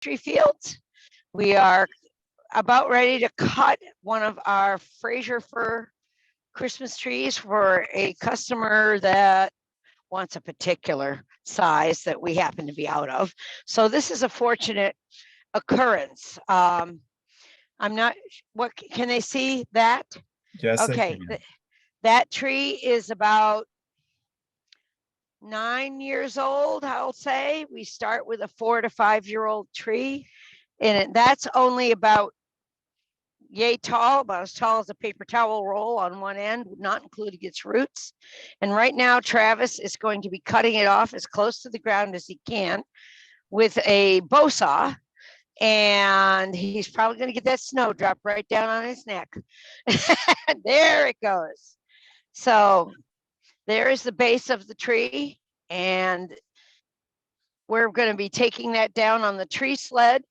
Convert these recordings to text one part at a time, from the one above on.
tree fields. We are about ready to cut one of our Fraser fir Christmas trees for a customer that wants a particular size that we happen to be out of. So this is a fortunate occurrence. I'm not, what, can they see that? Yes, I Okay, can. that tree is about 9 years old, I'll say. We start with a 4 to 5 year old tree, and that's only about yay tall, about as tall as a paper towel roll on one end, not including its roots. And right now, Travis is going to be cutting it off as close to the ground as he can with a bow saw. And he's probably going to get that snow drop right down on his neck. There it goes. So there is the base of the tree. And we're going to be taking that down on the tree sled.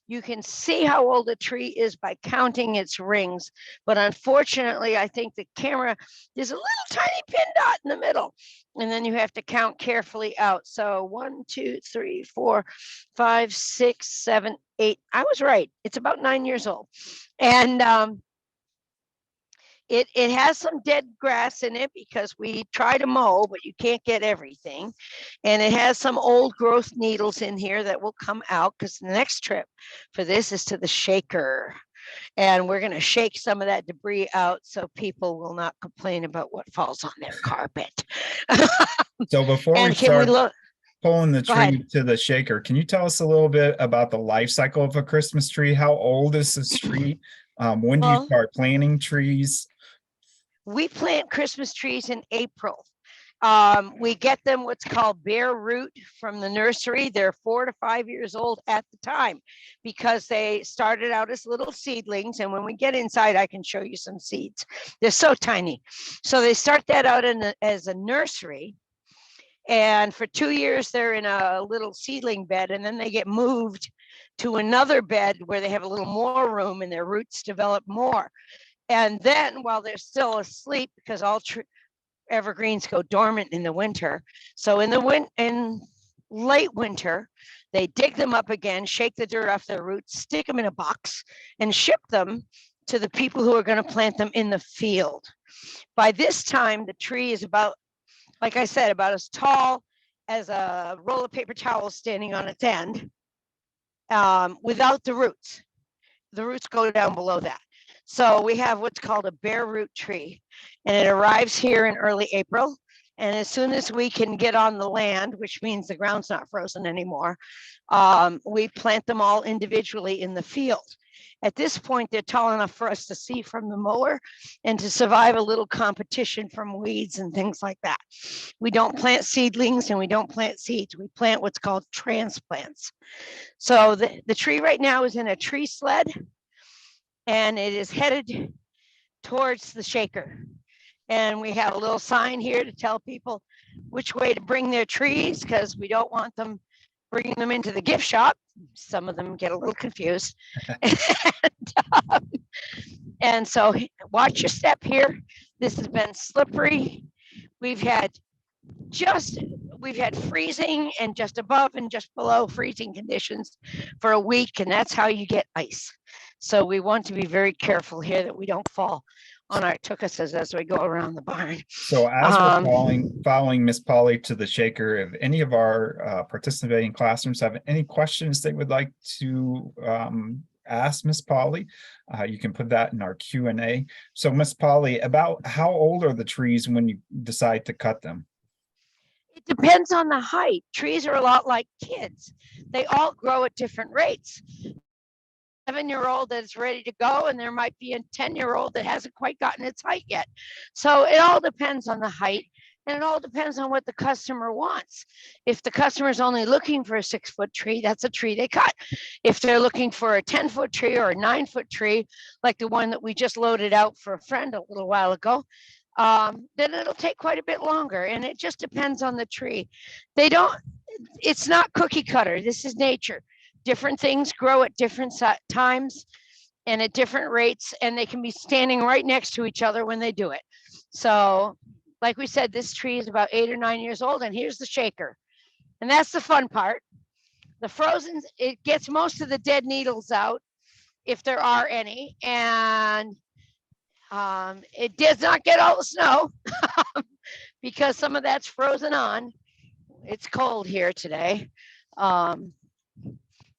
You can see how old a tree is by counting its rings. But unfortunately, I think the camera, there's a little tiny pin dot in the middle. And then you have to count carefully out. So 1, 2, 3, 4, 5, 6, 7, 8. I was right. It's about 9 years old. And it has some dead grass in it because we try to mow, but you can't get everything. And it has some old growth needles in here that will come out because the next trip for this is to the shaker. And we're going to shake some of that debris out so people will not complain about what falls on their carpet. So before we And can we start look? pulling the Go ahead. tree to the shaker, can you tell us a little bit about the life cycle of a Christmas tree? How old is this tree? When do you Well, start planting trees? we plant Christmas trees in April. We get them what's called bare root from the nursery. They're 4 to 5 years old at the time because they started out as little seedlings. And when we get inside, I can show you some seeds. They're so tiny. So they start that out as a nursery. And for 2 years, they're in a little seedling bed, and then they get moved to another bed where they have a little more room and their roots develop more. And then while they're still asleep, because all evergreens go dormant in the winter. So in late winter, they dig them up again, shake the dirt off their roots, stick them in a box, and ship them to the people who are going to plant them in the field. By this time, the tree is about, like I said, about as tall as a roll of paper towel standing on its end, without the roots. The roots go down below that. So we have what's called a bare root tree, and it arrives here in early April. And as soon as we can get on the land, which means the ground's not frozen anymore, we plant them all individually in the field. At this point, they're tall enough for us to see from the mower and to survive a little competition from weeds and things like that. We don't plant seedlings and we don't plant seeds. We plant what's called transplants. So the tree right now is in a tree sled, and it is headed towards the shaker. And we have a little sign here to tell people which way to bring their trees because we don't want them bringing them into the gift shop. Some of them get a little confused. And so watch your step here. This has been slippery. We've had freezing and just above and just below freezing conditions for a week, and that's how you get ice. So we want to be very careful here that we don't fall on our tuchuses as we go around the barn. So as we're following Miss Polly to the shaker, if any of our participating classrooms have any questions they would like to ask Miss Polly, you can put that in our Q&A. So Miss Polly, about how old are the trees when you decide to cut them? It depends on the height. Trees are a lot like kids. They all grow at different rates. 7-year-old that's ready to go, and there might be a 10-year-old that hasn't quite gotten its height yet. So it all depends on the height, and it all depends on what the customer wants. If the customer is only looking for a 6-foot tree, that's a tree they cut. If they're looking for a 10-foot tree or a 9-foot tree, like the one that we just loaded out for a friend a little while ago, then it'll take quite a bit longer, and it just depends on the tree. It's not cookie cutter. This is nature. Different things grow at different times and at different rates, and they can be standing right next to each other when they do it. So like we said, this tree is about 8 or 9 years old, and here's the shaker. And that's the fun part. The frozen, it gets most of the dead needles out if there are any, and it does not get all the snow because some of that's frozen on. It's cold here today.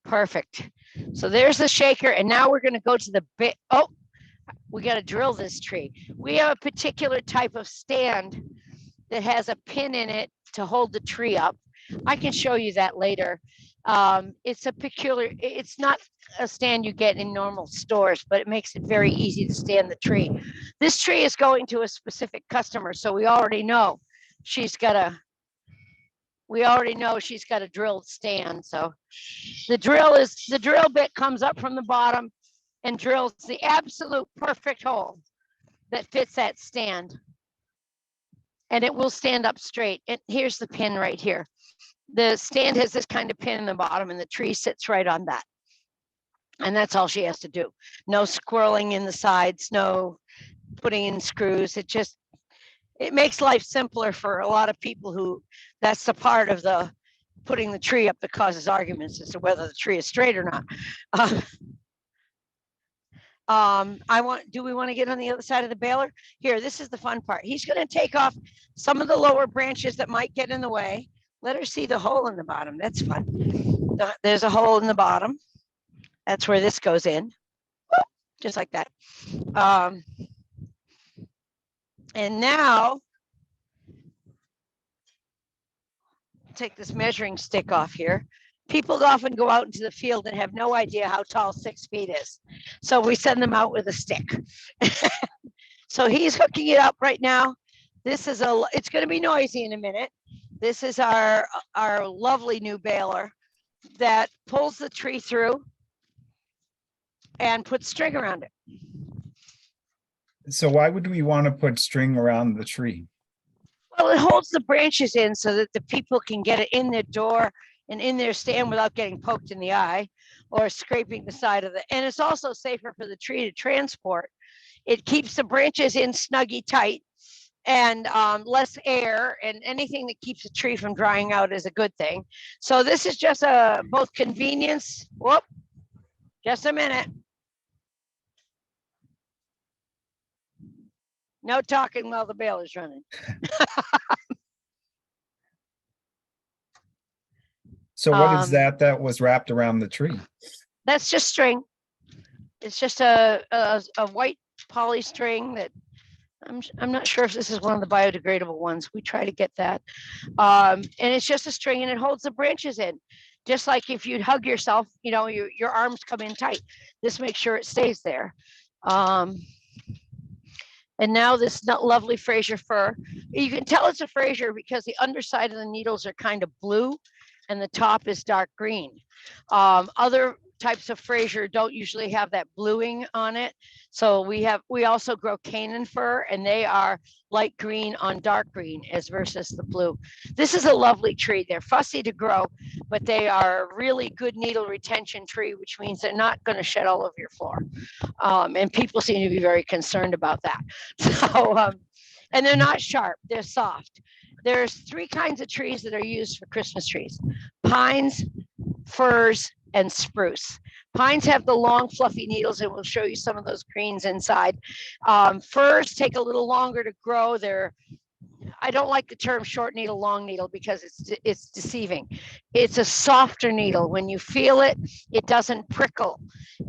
Perfect. So there's the shaker, and now we're going to go to the bit. Oh, we got to drill this tree. We have a particular type of stand that has a pin in it to hold the tree up. I can show you that later. It's a peculiar, it's not a stand you get in normal stores, but it makes it very easy to stand the tree. This tree is going to a specific customer, so we already know she's got a drilled stand. So the drill bit comes up from the bottom and drills the absolute perfect hole that fits that stand. And it will stand up straight. And here's the pin right here. The stand has this kind of pin in the bottom, and the tree sits right on that. And that's all she has to do. No squirreling in the sides, no putting in screws. It makes life simpler for a lot of people who that's the part of the putting the tree up that causes arguments as to whether the tree is straight or not. Do we want to get on the other side of the baler? Here, this is the fun part. He's going to take off some of the lower branches that might get in the way. Let her see the hole in the bottom. That's fun. There's a hole in the bottom. That's where this goes in, just like that. And now, take this measuring stick off here. People often go out into the field and have no idea how tall 6 feet is. So we send them out with a stick. So he's hooking it up right now. It's going to be noisy in a minute. This is our lovely new baler that pulls the tree through and puts string around it. So why would we want to put string around the tree? Well, it holds the branches in so that the people can get it in their door and in their stand without getting poked in the eye or scraping the side of it. And it's also safer for the tree to transport. It keeps the branches in snuggy tight and less air, and anything that keeps the tree from drying out is a good thing. So this is just both convenience. Whoop, just a minute. No talking while the baler's running. So what is that was wrapped around the tree? That's just string. It's just a white poly string that I'm not sure if this is one of the biodegradable ones. We try to get that. And it's just a string, and it holds the branches in. Just like if you'd hug yourself, your arms come in tight. This makes sure it stays there. And now this lovely Fraser fir. You can tell it's a Fraser because the underside of the needles are kind of blue and the top is dark green. Other types of Fraser don't usually have that bluing on it. So we also grow Canaan fir, and they are light green on dark green as versus the blue. This is a lovely tree. They're fussy to grow, but they are a really good needle retention tree, which means they're not going to shed all over your floor. And people seem to be very concerned about that. So, and they're not sharp, they're soft. There's 3 kinds of trees that are used for Christmas trees: pines, firs, and spruce. Pines have the long fluffy needles, and we'll show you some of those greens inside. Firs take a little longer to grow. I don't like the term short needle, long needle because it's deceiving. It's a softer needle. When you feel it, it doesn't prickle.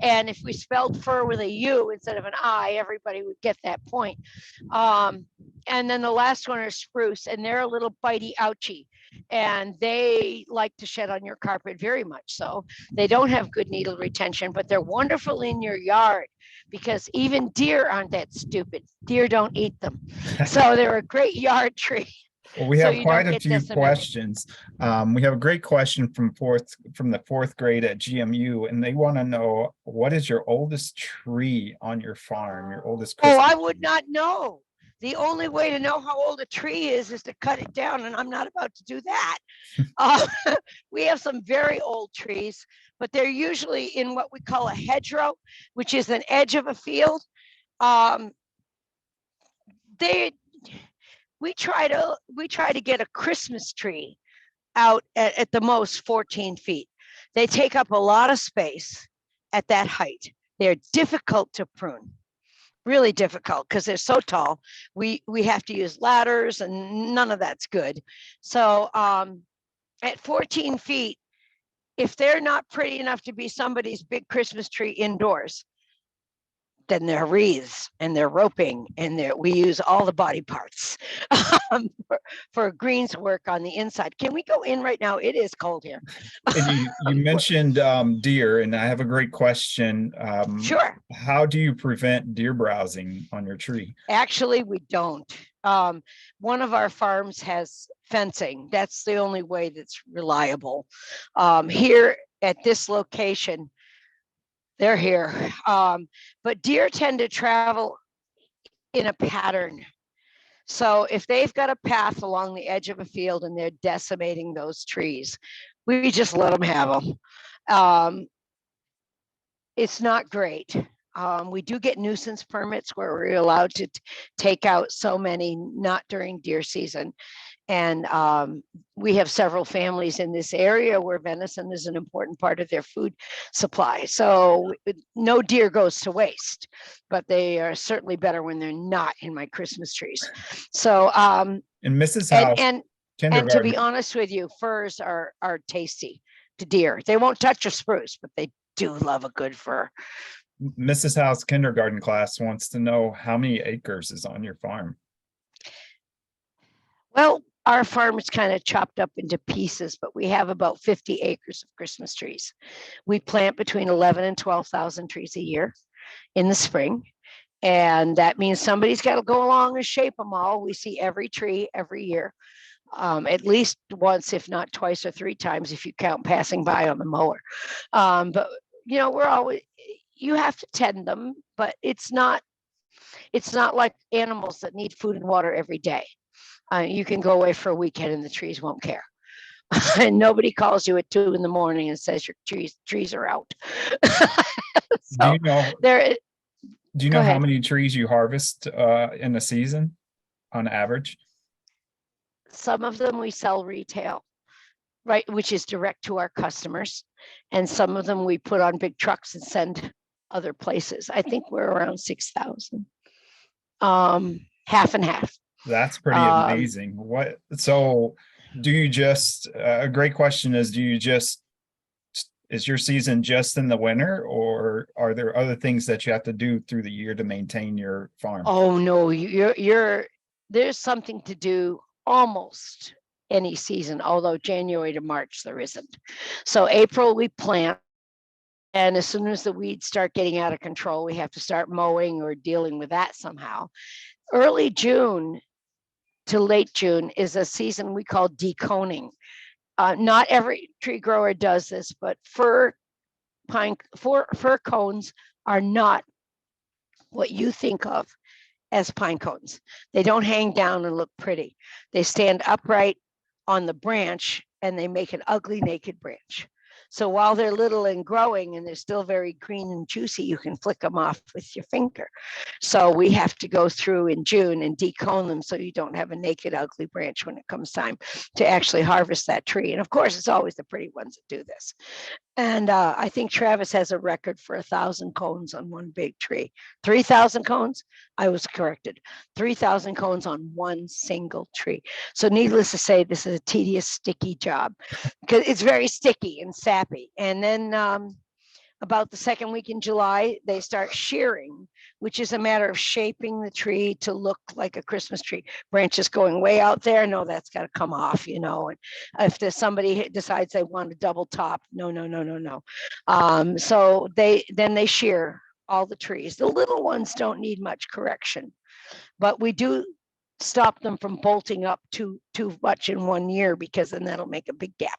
And if we spelled fir with a U instead of an I, everybody would get that point. And then the last one is spruce, and they're a little bitey, ouchy. And they like to shed on your carpet very much so. They don't have good needle retention, but they're wonderful in your yard because even deer aren't that stupid. Deer don't eat them. So they're a great yard tree. Well, we have quite a few questions. We have a great question from the 4th grade at GMU, and they want to know, what is your oldest tree on your farm, your oldest Christmas tree? I would not know. The only way to know how old a tree is to cut it down, and I'm not about to do that. We have some very old trees, but they're usually in what we call a hedgerow, which is an edge of a field. We try to get a Christmas tree out at the most 14 feet. They take up a lot of space at that height. They're difficult to prune, really difficult because they're so tall. We have to use ladders and none of that's good. So at 14 feet, if they're not pretty enough to be somebody's big Christmas tree indoors, then they're wreaths and they're roping and we use all the body parts for greens work on the inside. Can we go in right now? It is cold here. And you mentioned deer, and I have a great question. Sure. How do you prevent deer browsing on your tree? Actually, we don't. One of our farms has fencing. That's the only way that's reliable. Here at this location, they're here. But deer tend to travel in a pattern. So if they've got a path along the edge of a field and they're decimating those trees, we just let them have them. It's not great. We do get nuisance permits where we're allowed to take out so many, not during deer season. And we have several families in this area where venison is an important part of their food supply. So no deer goes to waste, but they are certainly better when they're not in my Christmas trees. So in Mrs. House, and to be honest with you, firs are tasty to deer. They won't touch a spruce, but they do love a good fir. Mrs. House kindergarten class wants to know how many acres is on your farm. Well, our farm is kind of chopped up into pieces, but we have about 50 acres of Christmas trees. We plant between 11 and 12,000 trees a year in the spring. And that means somebody's got to go along and shape them all. We see every tree every year, at least once, if not twice or three times, if you count passing by on the mower. But, we're always, you have to tend them, but it's not like animals that need food and water every day. You can go away for a weekend and the trees won't care. And nobody calls you at 2 a.m. and says your trees are out. So do you know how ahead. many trees you harvest in a season on average? Some of them we sell retail, right, which is direct to our customers. And some of them we put on big trucks and send other places. I think we're around 6,000. Half and half. That's pretty amazing. So do you just, a great question is, is your season just in the winter, or are there other things that you have to do through the year to maintain your farm? Oh no, there's something to do almost any season, although January to March there isn't. So April we plant, and as soon as the weeds start getting out of control, we have to start mowing or dealing with that somehow. Early June to late June is a season we call deconing. Not every tree grower does this, but fir cones are not what you think of as pine cones. They don't hang down and look pretty. They stand upright on the branch and they make an ugly naked branch. So while they're little and growing and they're still very green and juicy, you can flick them off with your finger. So we have to go through in June and decone them so you don't have a naked, ugly branch when it comes time to actually harvest that tree. And of course, it's always the pretty ones that do this. And I think Travis has a record for 1,000 cones on one big tree. 3,000 cones? I was corrected. 3,000 cones on one single tree. So needless to say, this is a tedious, sticky job because it's very sticky and sappy. And then about the second week in July, they start shearing, which is a matter of shaping the tree to look like a Christmas tree. Branches going way out there, no, that's got to come off, And if there's somebody decides they want a double top, no. So they shear all the trees. The little ones don't need much correction, but we do stop them from bolting up too much in one year, because then that'll make a big gap.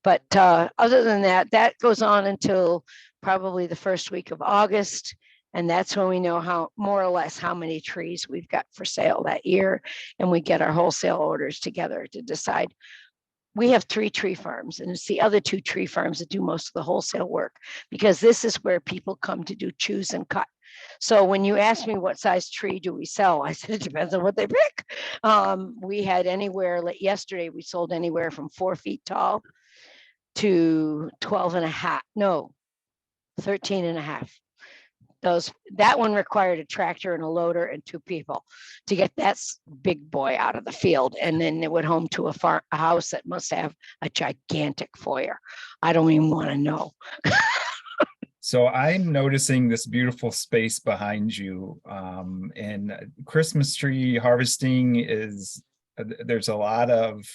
But other than that, that goes on until probably the first week of August. And that's when we know how, more or less, how many trees we've got for sale that year. And we get our wholesale orders together to decide. We have 3 tree farms, and it's the other 2 tree farms that do most of the wholesale work, because this is where people come to do choose and cut. So when you ask me what size tree do we sell, I said it depends on what they pick. We had anywhere, like yesterday, we sold anywhere from 4 feet tall to 12 and a half, no, 13 and a half. That one required a tractor and a loader and 2 people to get that big boy out of the field. And then it went home to a house that must have a gigantic foyer. I don't even want to know. So I'm noticing this beautiful space behind you, and Christmas tree harvesting is, there's a lot of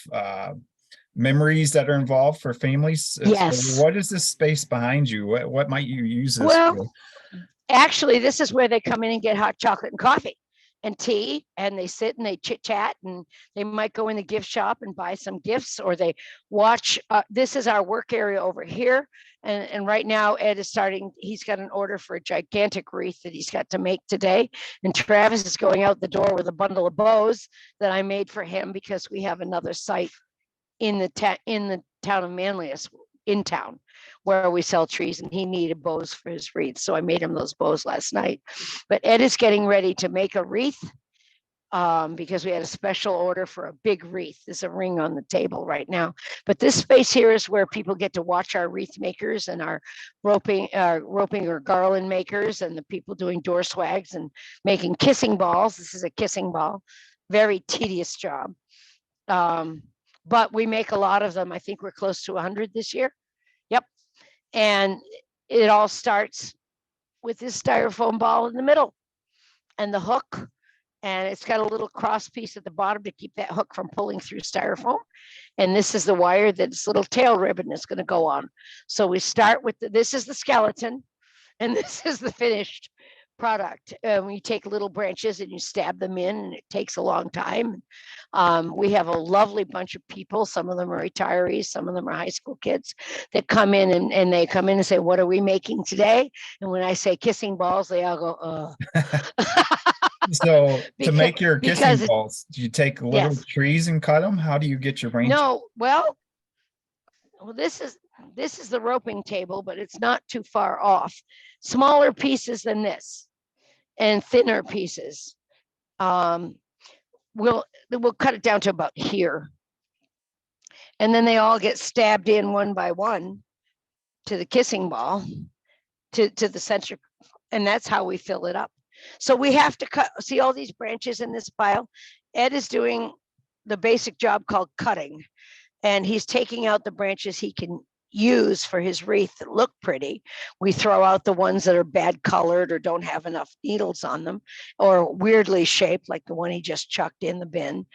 memories that are involved for families. Yes. So what is this space behind you? What might you use this Well, for? actually, this is where they come in and get hot chocolate and coffee and tea, and they sit and they chit chat, and they might go in the gift shop and buy some gifts, or they watch. This is our work area over here. And right now Ed is starting, he's got an order for a gigantic wreath that he's got to make today. And Travis is going out the door with a bundle of bows that I made for him because we have another site in the town of Manlius, in town, where we sell trees, and he needed bows for his wreath. So I made him those bows last night. But Ed is getting ready to make a wreath because we had a special order for a big wreath. There's a ring on the table right now. But this space here is where people get to watch our wreath makers and our roping or garland makers, and the people doing door swags and making kissing balls. This is a kissing ball, very tedious job. But we make a lot of them. I think we're close to 100 this year. Yep. And it all starts with this styrofoam ball in the middle and the hook. And it's got a little cross piece at the bottom to keep that hook from pulling through styrofoam. And this is the wire that this little tail ribbon is going to go on. So we start with this is the skeleton, and this is the finished product. You take little branches and you stab them in, and it takes a long time. We have a lovely bunch of people. Some of them are retirees, some of them are high school kids that come in, and they come in and say, what are we making today? And when I say kissing balls, they all go, So to Because- make your because kissing it- balls, do you take little Yes. trees and cut them? How do you get your branches? No, well, this is the roping table, but it's not too far off. Smaller pieces than this and thinner pieces. We'll cut it down to about here. And then they all get stabbed in one by one to the kissing ball, to the center. And that's how we fill it up. So we have to cut, see all these branches in this pile. Ed is doing the basic job called cutting, and he's taking out the branches he can use for his wreath that look pretty. We throw out the ones that are bad colored or don't have enough needles on them, or weirdly shaped, like the one he just chucked in the bin.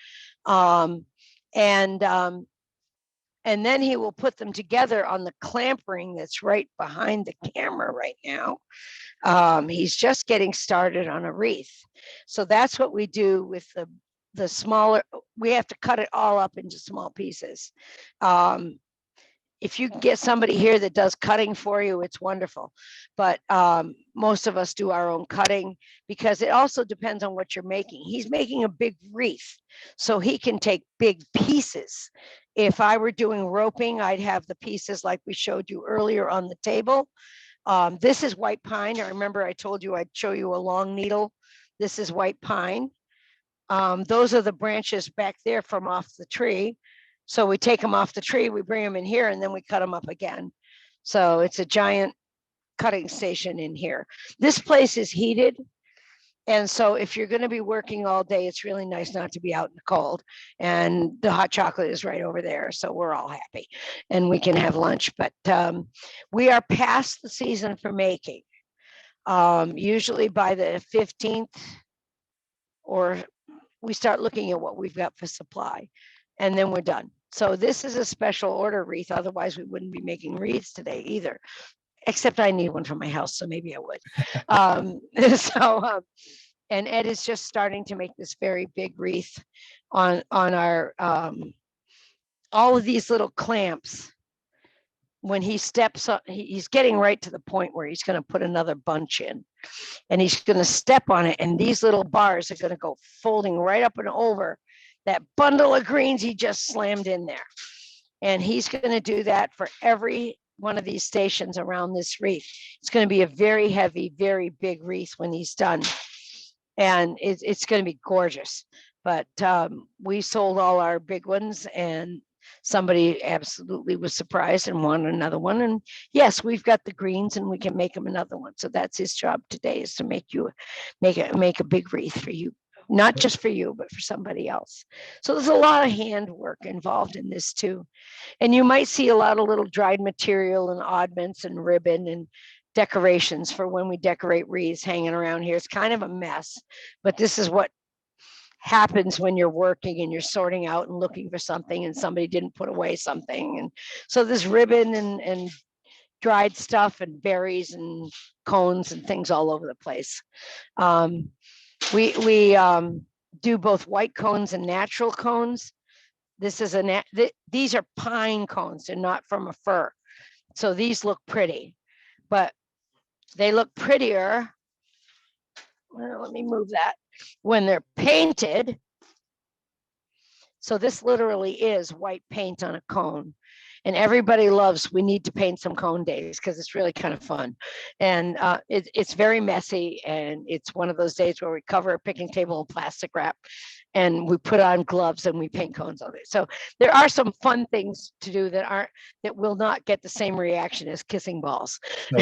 And then he will put them together on the clamp ring that's right behind the camera right now. He's just getting started on a wreath. So that's what we do with the smaller. We have to cut it all up into small pieces. If you can get somebody here that does cutting for you, it's wonderful. But most of us do our own cutting, because it also depends on what you're making. He's making a big wreath, so he can take big pieces. If I were doing roping, I'd have the pieces like we showed you earlier on the table. This is white pine. I remember I told you I'd show you a long needle. This is white pine. Those are the branches back there from off the tree. So we take them off the tree, we bring them in here, and then we cut them up again. So it's a giant cutting station in here. This place is heated. And so if you're going to be working all day, it's really nice not to be out in the cold. And the hot chocolate is right over there. So we're all happy and we can have lunch. But we are past the season for making. Usually by the 15th, or we start looking at what we've got for supply, and then we're done. So this is a special order wreath. Otherwise, we wouldn't be making wreaths today either. Except I need one for my house, so maybe I would. And Ed is just starting to make this very big wreath on our all of these little clamps. When he steps up, he's getting right to the point where he's going to put another bunch in, and he's going to step on it, and these little bars are going to go folding right up and over that bundle of greens he just slammed in there. And he's going to do that for every one of these stations around this wreath. It's going to be a very heavy, very big wreath when he's done. And it's going to be gorgeous. But we sold all our big ones, and somebody absolutely was surprised and wanted another one. And yes, we've got the greens and we can make him another one. So that's his job today, is to make a big wreath for you, not just for you, but for somebody else. So there's a lot of handwork involved in this too. And you might see a lot of little dried material and oddments and ribbon and decorations for when we decorate wreaths hanging around here. It's kind of a mess, but this is what happens when you're working and you're sorting out and looking for something and somebody didn't put away something. And so this ribbon and dried stuff and berries and cones and things all over the place. We do both white cones and natural cones. This is these are pine cones. They're not from a fir. So these look pretty, but they look prettier. Well, let me move that. When they're painted. So this literally is white paint on a cone. And everybody loves, we need to paint some cone days because it's really kind of fun. And it's very messy. And it's one of those days where we cover a picnic table in plastic wrap and we put on gloves and we paint cones on it. So there are some fun things to do that will not get the same reaction as kissing balls. So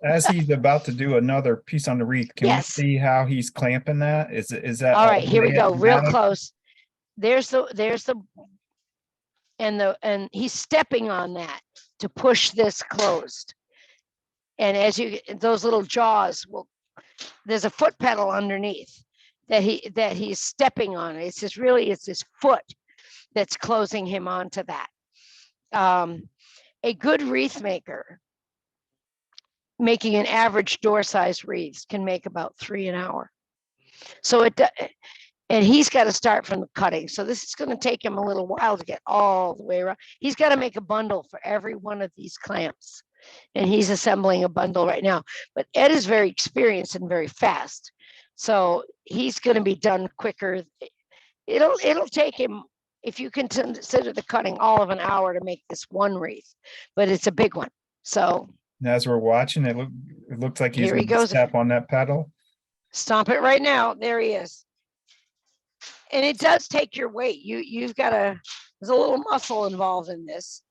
as he's about to do another piece on the wreath, can Yes. we see how he's clamping that? Is that all right? Here we go, real automatic? close. There's the and he's stepping on that to push this closed. And as those little jaws there's a foot pedal underneath that he's stepping on. It's his foot that's closing him onto that. A good wreath maker making an average door size wreath can make about 3 an hour. So and he's got to start from the cutting. So this is going to take him a little while to get all the way around. He's got to make a bundle for every one of these clamps. And he's assembling a bundle right now. But Ed is very experienced and very fast. So he's going to be done quicker. It'll take him, if you can consider the cutting, all of an hour to make this one wreath. But it's a big one. So as we're watching, it looks like he's going to step on that pedal. Stomp it right now. There he is. And it does take your weight. There's a little muscle involved in this.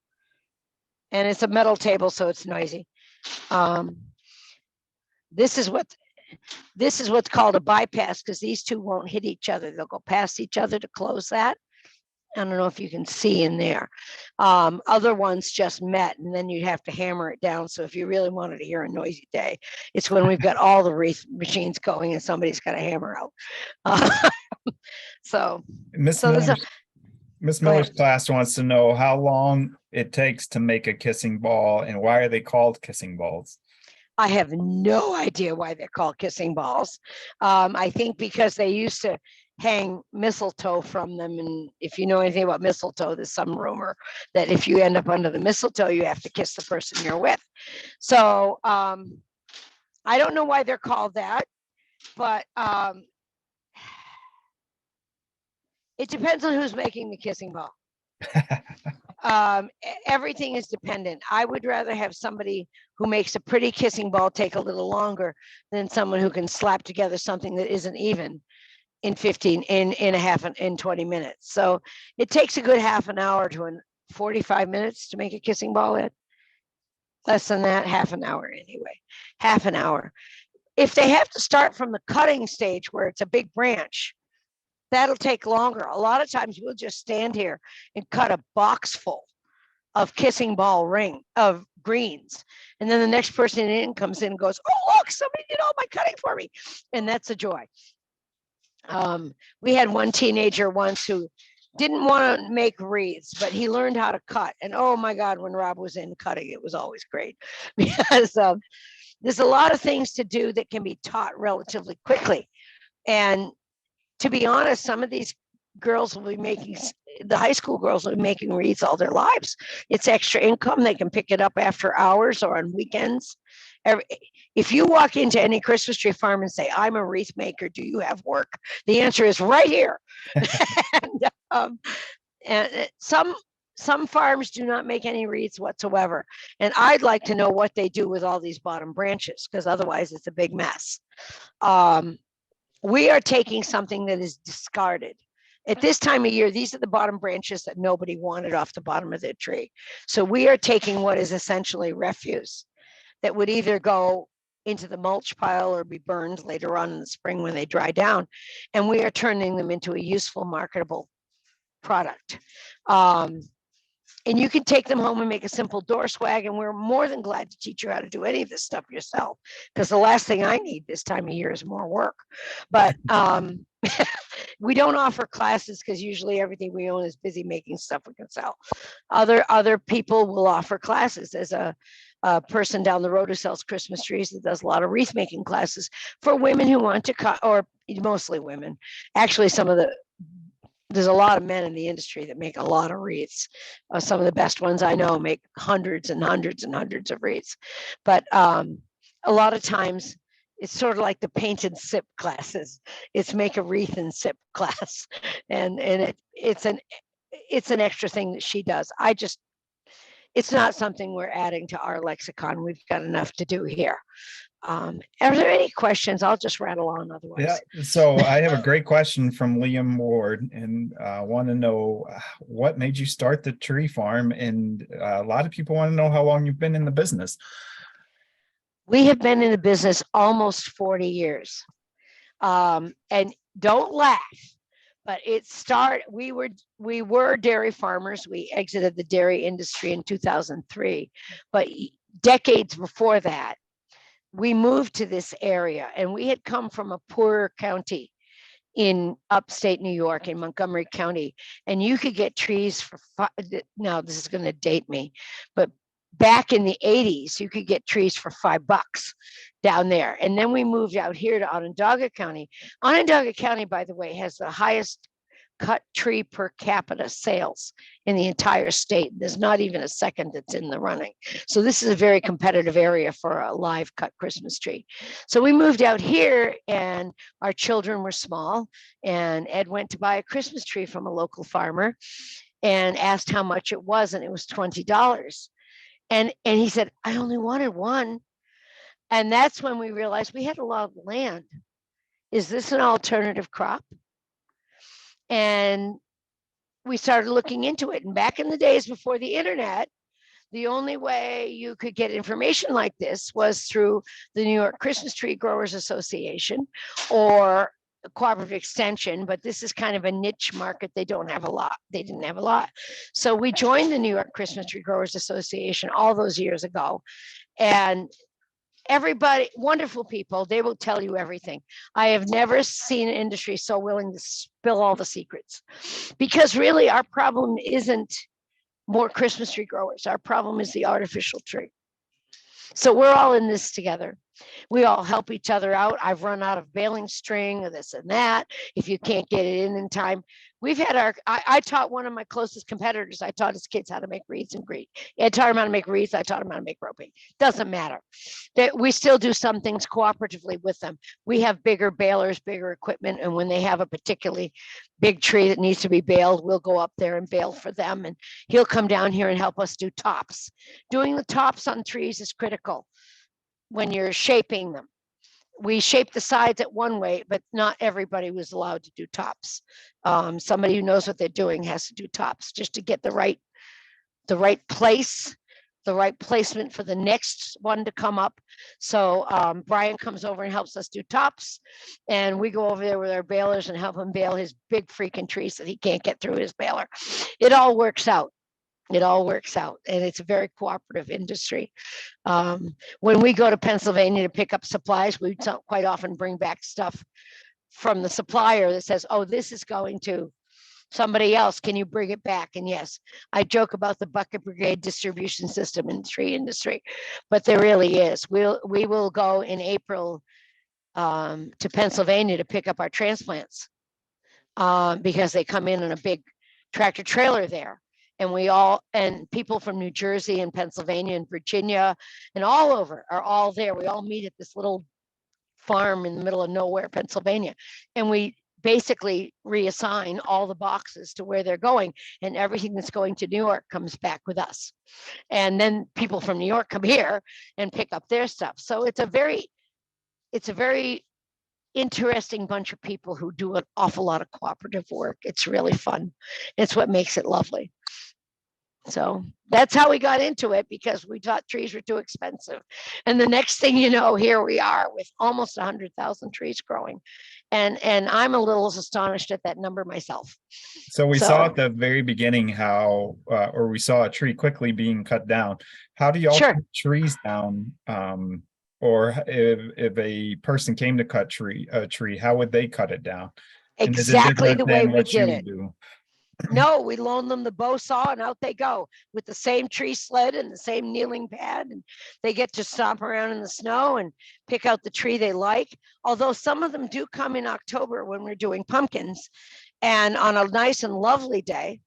And it's a metal table, so it's noisy. This is what's called a bypass, because these two won't hit each other. They'll go past each other to close that. I don't know if you can see in there. Other ones just met, and then you'd have to hammer it down. So if you really wanted to hear a noisy day, it's when we've got all the wreath machines going and somebody's got to hammer out. So Miss Miller's class wants to know how long it takes to make a kissing ball and why are they called kissing balls? I have no idea why they're called kissing balls. I think because they used to hang mistletoe from them. And if you know anything about mistletoe, there's some rumor that if you end up under the mistletoe, you have to kiss the person you're with. So I don't know why they're called that, but it depends on who's making the kissing ball. Everything is dependent. I would rather have somebody who makes a pretty kissing ball take a little longer than someone who can slap together something that isn't even in 20 minutes. So it takes a good half an hour to 45 minutes to make a kissing ball. Ed. Less than that, half an hour anyway. Half an hour. If they have to start from the cutting stage where it's a big branch, that'll take longer. A lot of times we'll just stand here and cut a box full of kissing ball of greens. And then the next person in comes in and goes, oh, look, somebody did all my cutting for me. And that's a joy. We had one teenager once who didn't want to make wreaths, but he learned how to cut. And oh my God, when Rob was in cutting, it was always great because there's a lot of things to do that can be taught relatively quickly. And to be honest, some of these girls will be the high school girls will be making wreaths all their lives. It's extra income. They can pick it up after hours or on weekends. If you walk into any Christmas tree farm and say, I'm a wreath maker, do you have work? The answer is right here. and some farms do not make any wreaths whatsoever. And I'd like to know what they do with all these bottom branches, because otherwise it's a big mess. We are taking something that is discarded, At this time of year, these are the bottom branches that nobody wanted off the bottom of their tree. So we are taking what is essentially refuse that would either go into the mulch pile or be burned later on in the spring when they dry down. And we are turning them into a useful, marketable product. And you can take them home and make a simple door swag. And we're more than glad to teach you how to do any of this stuff yourself, because the last thing I need this time of year is more work. But we don't offer classes because usually everything we own is busy making stuff we can sell. Other people will offer classes. There's a person down the road who sells Christmas trees that does a lot of wreath making classes for women who want to cut, or mostly women. Actually, there's a lot of men in the industry that make a lot of wreaths. Some of the best ones I know make hundreds and hundreds and hundreds of wreaths. But a lot of times it's sort of like the paint and sip classes. It's make a wreath and sip class. And it's an extra thing that she does. It's not something we're adding to our lexicon. We've got enough to do here. Are there any questions? I'll just rattle on otherwise. Yeah, so I have a great question from Liam Ward, and want to know what made you start the tree farm, and a lot of people want to know how long you've been in the business. We have been in the business almost 40 years. And don't laugh, but we were dairy farmers. We exited the dairy industry in 2003, but decades before that, we moved to this area, and we had come from a poorer county in upstate New York, in Montgomery County, and you could get trees for now this is going to date me, but back in the 80s, you could get trees for $5 down there. And then we moved out here to Onondaga County. Onondaga County, by the way, has the highest cut tree per capita sales in the entire state. There's not even a second that's in the running. So this is a very competitive area for a live cut Christmas tree. So we moved out here, and our children were small, and Ed went to buy a Christmas tree from a local farmer and asked how much it was, and it was $20. And he said, I only wanted one. And that's when we realized we had a lot of land. Is this an alternative crop? And we started looking into it. And back in the days before the internet, the only way you could get information like this was through the New York Christmas Tree Growers Association or Cooperative Extension, but this is kind of a niche market. They didn't have a lot. So we joined the New York Christmas Tree Growers Association all those years ago. And everybody, wonderful people, they will tell you everything. I have never seen an industry so willing to spill all the secrets, because really our problem isn't more Christmas tree growers. Our problem is the artificial tree. So we're all in this together. We all help each other out. I've run out of baling string or this and that. If you can't get it in time, we've had I taught one of my closest competitors. I taught his kids how to make wreaths and green. I taught him how to make wreaths. I taught him how to make roping. Doesn't matter. We still do some things cooperatively with them. We have bigger balers, bigger equipment. And when they have a particularly big tree that needs to be baled, we'll go up there and bale for them. And he'll come down here and help us do tops. Doing the tops on trees is critical when you're shaping them. We shape the sides at one way, but not everybody was allowed to do tops. Somebody who knows what they're doing has to do tops just to get the right place, the right placement for the next one to come up. So Brian comes over and helps us do tops, and we go over there with our balers and help him bale his big freaking trees that he can't get through his baler. It all works out. And it's a very cooperative industry. When we go to Pennsylvania to pick up supplies, we don't quite often bring back stuff from the supplier that says, oh, this is going to somebody else. Can you bring it back? And yes, I joke about the bucket brigade distribution system in the tree industry, but there really is. We will go in April to Pennsylvania to pick up our transplants because they come in a big tractor trailer there. And people from New Jersey and Pennsylvania and Virginia and all over are all there. We all meet at this little farm in the middle of nowhere, Pennsylvania. And we basically reassign all the boxes to where they're going, and everything that's going to New York comes back with us. And then people from New York come here and pick up their stuff. So it's a very interesting bunch of people who do an awful lot of cooperative work. It's really fun. It's what makes it lovely. So that's how we got into it, because we thought trees were too expensive. And the next thing you know, here we are with almost 100,000 trees growing. And I'm a little astonished at that number myself. So we saw So at the very beginning how, or we saw a tree quickly being cut down. How do y'all sure, cut trees down? Or if a person came to cut a tree, how would they cut it down? And is it exactly different the way than we what did you it. do? No, we loan them the bow saw and out they go with the same tree sled and the same kneeling pad. And they get to stomp around in the snow and pick out the tree they like. Although some of them do come in October when we're doing pumpkins. And on a nice and lovely day,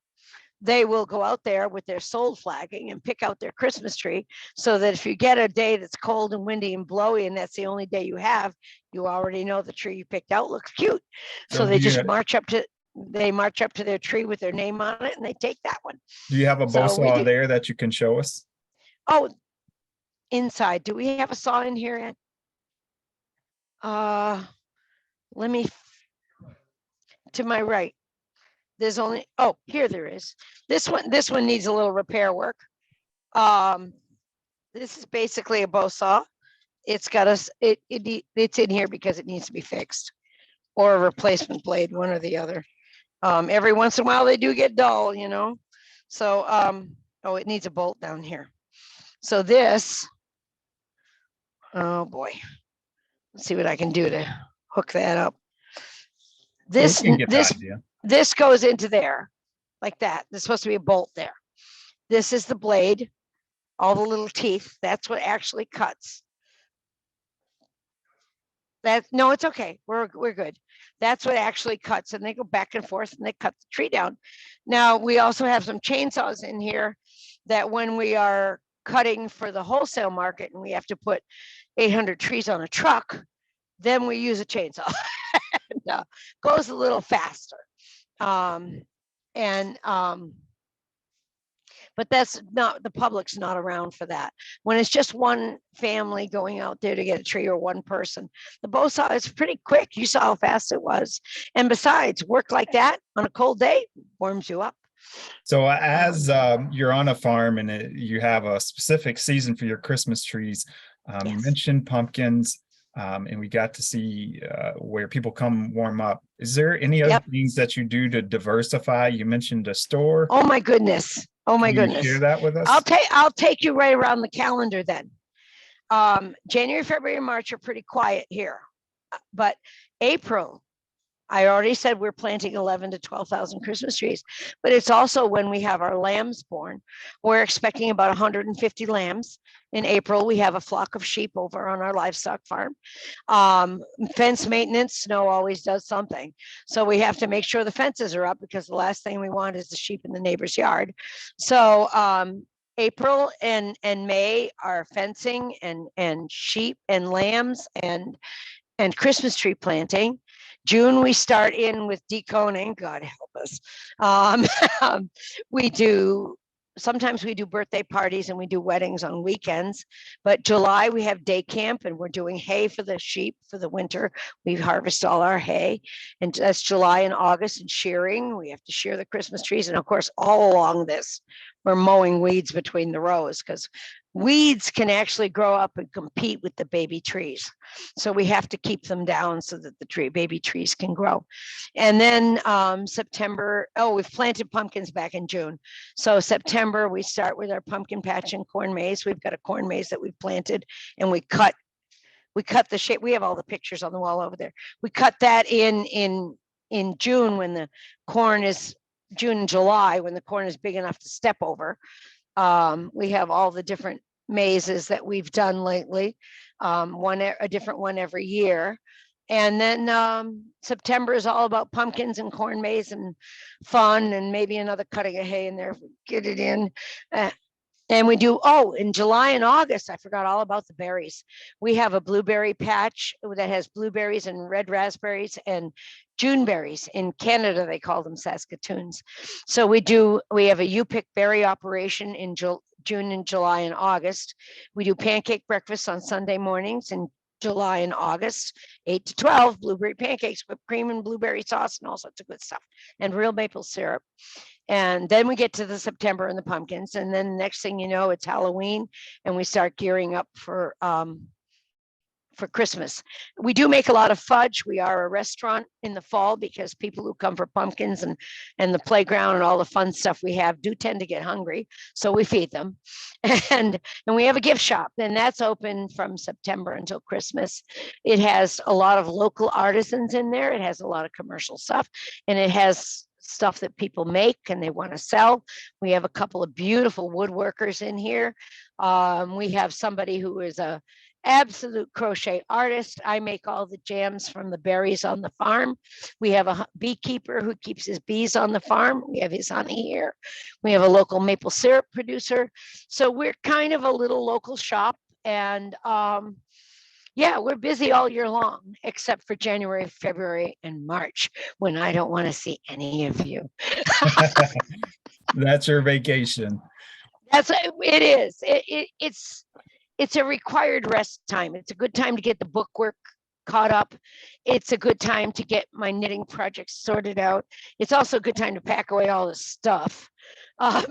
they will go out there with their sold flagging and pick out their Christmas tree, so that if you get a day that's cold and windy and blowy and that's the only day you have, you already know the tree you picked out looks cute. So So they just march up to their tree with their name on it and they take that one. do you have a bow So we saw do. there that you can show us? Oh, inside. Do we have a saw in here, Ed? Let me, to my right. There's only, oh, here there is. This one needs a little repair work. This is basically a bow saw. It's got it's in here because it needs to be fixed, or a replacement blade, one or the other. Every once in a while they do get dull, you know. So, oh, it needs a bolt down here. So this, oh boy, let's see what I can do to hook that up. So we This can get the this idea. this goes into there like that. There's supposed to be a bolt there. This is the blade, all the little teeth. That's what actually cuts. That, no, it's okay. We're good. That's what actually cuts, and they go back and forth and they cut the tree down. Now we also have some chainsaws in here that when we are cutting for the wholesale market and we have to put 800 trees on a truck, then we use a chainsaw. And, goes a little faster. And but that's not, the public's not around for that. When it's just one family going out there to get a tree, or one person, the bow saw is pretty quick. You saw how fast it was. And besides, work like that on a cold day warms you up. So as you're on a farm and you have a specific season for your Christmas trees, you Yes. mentioned pumpkins, and we got to see where people come warm up. Is there any other Yep. things that you do to diversify? You mentioned a store. Oh my goodness. Oh my Can you goodness. share that with us? I'll take you right around the calendar then. January, February, and March are pretty quiet here. But April, I already said we're planting 11 to 12,000 Christmas trees, but it's also when we have our lambs born. We're expecting about 150 lambs. In April, we have a flock of sheep over on our livestock farm. Fence maintenance, snow always does something. So we have to make sure the fences are up, because the last thing we want is the sheep in the neighbor's yard. So April and May are fencing and sheep and lambs and Christmas tree planting. June, we start in with deconing. God help us. Sometimes we do birthday parties and we do weddings on weekends. But July, we have day camp and we're doing hay for the sheep for the winter. We harvest all our hay. And that's July and August, and shearing. We have to shear the Christmas trees. And of course, all along this, we're mowing weeds between the rows, because weeds can actually grow up and compete with the baby trees. So we have to keep them down so that the baby trees can grow. And then September, we've planted pumpkins back in June. So September, we start with our pumpkin patch and corn maze. We've got a corn maze that we've planted, and we cut the shape. We have all the pictures on the wall over there. We cut that in June, when the corn is, June and July, when the corn is big enough to step over. We have all the different mazes that we've done lately, a different one every year. And then September is all about pumpkins and corn maze and fun, and maybe another cutting of hay in there if we get it in. And we do, in July and August, I forgot all about the berries. We have a blueberry patch that has blueberries and red raspberries and June berries. In Canada, they call them Saskatoons. So we have a U-pick berry operation in June and July and August. We do pancake breakfast on Sunday mornings in July and August, 8 to 12, blueberry pancakes, whipped cream and blueberry sauce and all sorts of good stuff, and real maple syrup. And then we get to the September and the pumpkins. And then the next thing you know, it's Halloween and we start gearing up for Christmas. We do make a lot of fudge. We are a restaurant in the fall because people who come for pumpkins and the playground and all the fun stuff we have do tend to get hungry. So we feed them. And we have a gift shop, and that's open from September until Christmas. It has a lot of local artisans in there. It has a lot of commercial stuff, and it has stuff that people make and they want to sell. We have a couple of beautiful woodworkers in here. We have somebody who is a absolute crochet artist. I make all the jams from the berries on the farm. We have a beekeeper who keeps his bees on the farm. We have his honey here. We have a local maple syrup producer. So we're kind of a little local shop. And yeah, we're busy all year long, except for January, February, and March, when I don't want to see any of you. That's your vacation. It is. It's a required rest time. It's a good time to get the book work caught up. It's a good time to get my knitting projects sorted out. It's also a good time to pack away all the stuff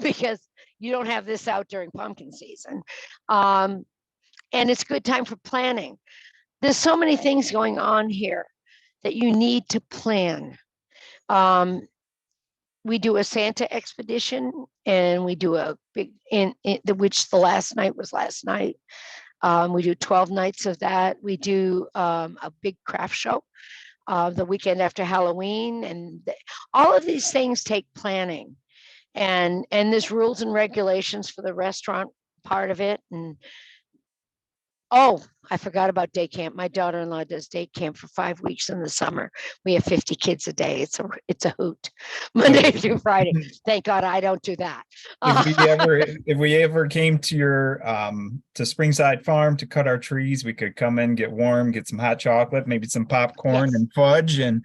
because you don't have this out during pumpkin season. And it's a good time for planning. There's so many things going on here that you need to plan. We do a Santa expedition, and we do a big which the last night was last night. We do 12 nights of that. We do a big craft show the weekend after Halloween, and all of these things take planning. And there's rules and regulations for the restaurant part of it. And oh, I forgot about day camp. My daughter-in-law does day camp for 5 weeks in the summer. We have 50 kids a day. It's a hoot, Monday through Friday. Thank God I don't do that. If we ever came to your to Springside Farm to cut our trees, we could come in, get warm, get some hot chocolate, maybe some popcorn and fudge. And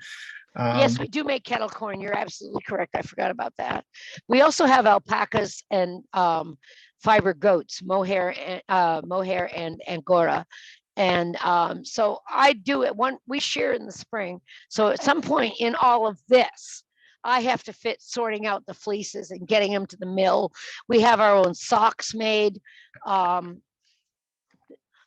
yes, we do make kettle corn. You're absolutely correct. I forgot about that. We also have alpacas and fiber goats, mohair and angora. And so I do it we share in the spring. So at some point in all of this, I have to fit sorting out the fleeces and getting them to the mill. We have our own socks made.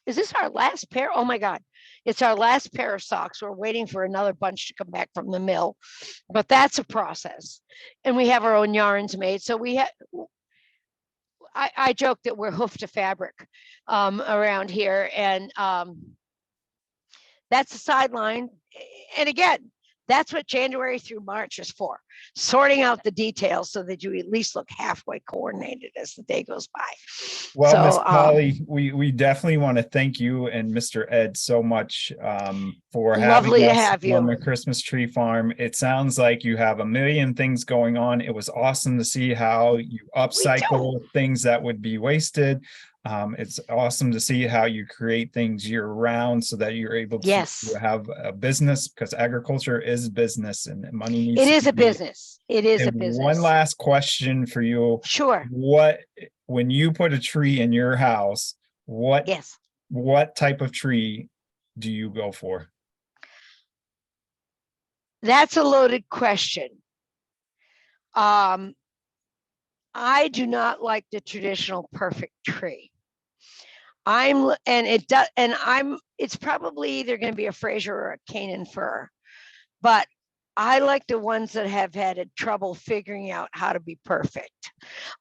Is this our last pair? Oh my God. It's our last pair of socks. We're waiting for another bunch to come back from the mill, but that's a process. And we have our own yarns made. So I joke that we're hoof to fabric around here, and that's the sideline. And again, that's what January through March is for, sorting out the details so that you at least look halfway coordinated as the day goes by. Well, Miss Polly, we definitely want to thank you and Mr. Ed so much for having us on the Christmas Tree Farm. It sounds like you have a million things going on. It was awesome to see how you upcycle things that would be wasted. It's awesome to see how you create things year round so that you're able to have a business, because agriculture is business and money needs. It is a business. It is a business. One last question for you. Sure. When you put a tree in your house, what type of tree do you go for? That's a loaded question. I do not like the traditional perfect tree. It's probably either going to be a Fraser or a Canaan fir, but I like the ones that have had trouble figuring out how to be perfect.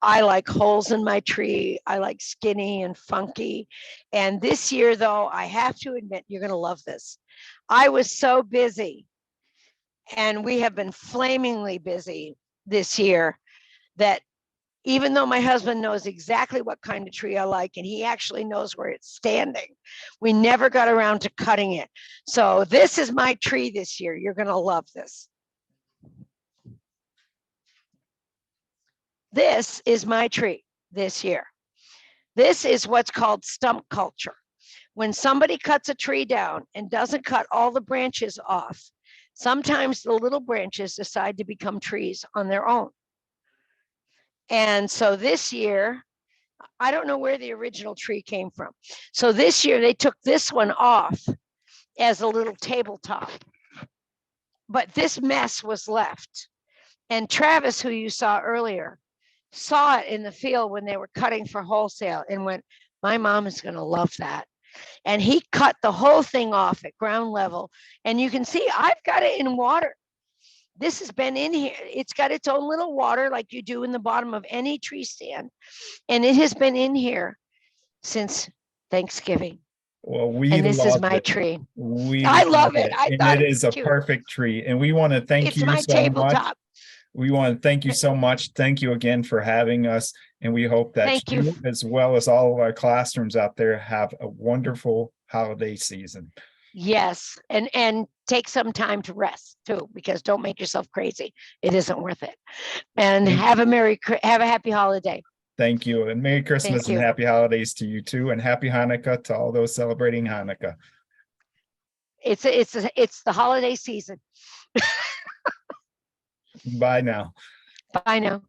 I like holes in my tree. I like skinny and funky. And this year, though, I have to admit, you're going to love this. I was so busy, and we have been flamingly busy this year, that even though my husband knows exactly what kind of tree I like, and he actually knows where it's standing, we never got around to cutting it. So this is my tree this year. You're going to love this. This is my tree this year. This is what's called stump culture. When somebody cuts a tree down and doesn't cut all the branches off, sometimes the little branches decide to become trees on their own. And so this year, I don't know where the original tree came from. So this year they took this one off as a little tabletop. But this mess was left. And Travis, who you saw earlier, saw it in the field when they were cutting for wholesale and went, my mom is going to love that. And he cut the whole thing off at ground level. And you can see I've got it in water. This has been in here. It's got its own little water like you do in the bottom of any tree stand. And it has been in here since Thanksgiving. Well, we And this is love my it. tree. We I love it. I and thought it it is was a cute. perfect tree. And we want to thank It's you my so much. tabletop. We want to thank you so much. Thank you again for having us. And we hope that Thank you. as well as all of our classrooms out there, have a wonderful holiday season. Yes, and take some time to rest too, because don't make yourself crazy. It isn't worth it. And have a happy holiday. Thank you. And Merry Christmas Thank and you. happy holidays to you too. And happy Hanukkah to all those celebrating Hanukkah. It's the holiday season. Bye now. Bye now.